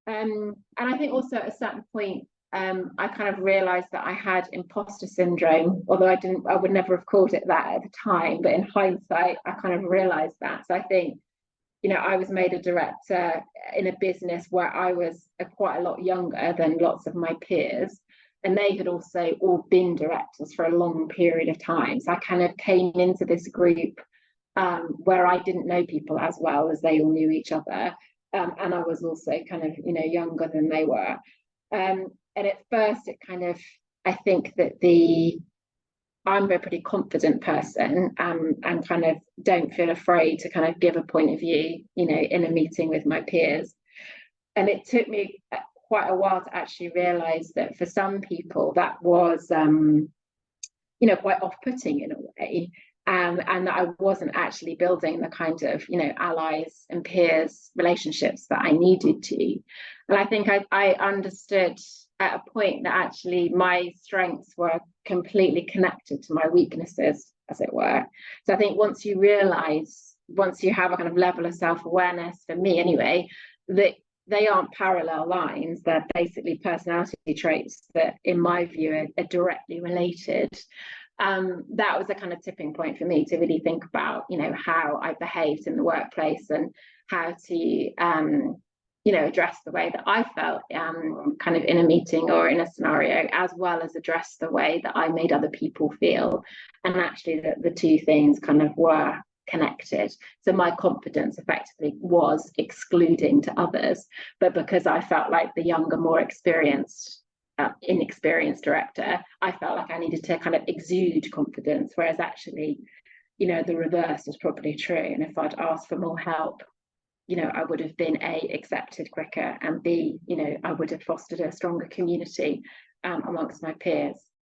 And I think also at a certain point, I kind of realized that I had imposter syndrome, although I would never have called it that at the time, but in hindsight, I kind of realized that. So I think, I was made a director in a business where I was quite a lot younger than lots of my peers. And they had also all been directors for a long period of time. So I kind of came into this group where I didn't know people as well as they all knew each other. And I was also kind of, younger than they were. And at first, it kind of, I think that I'm a pretty confident person, and kind of don't feel afraid to kind of give a point of view, in a meeting with my peers. And it took me quite a while to actually realize that for some people that was, quite off-putting in a way. And that I wasn't actually building the kind of, allies and peers relationships that I needed to. And I think I understood at a point that actually my strengths were completely connected to my weaknesses, as it were. So I think once you have a kind of level of self-awareness, for me anyway, that they aren't parallel lines, they're basically personality traits that, in my view, are directly related. That was a kind of tipping point for me to really think about, how I behaved in the workplace and how to, address the way that I felt kind of in a meeting or in a scenario, as well as address the way that I made other people feel. And actually the two things kind of were connected. So my confidence effectively was excluding to others, but because I felt like the younger, more inexperienced director, I felt like I needed to kind of exude confidence, whereas actually, the reverse was probably true. And if I'd asked for more help, I would have been A, accepted quicker, and B, I would have fostered a stronger community amongst my peers.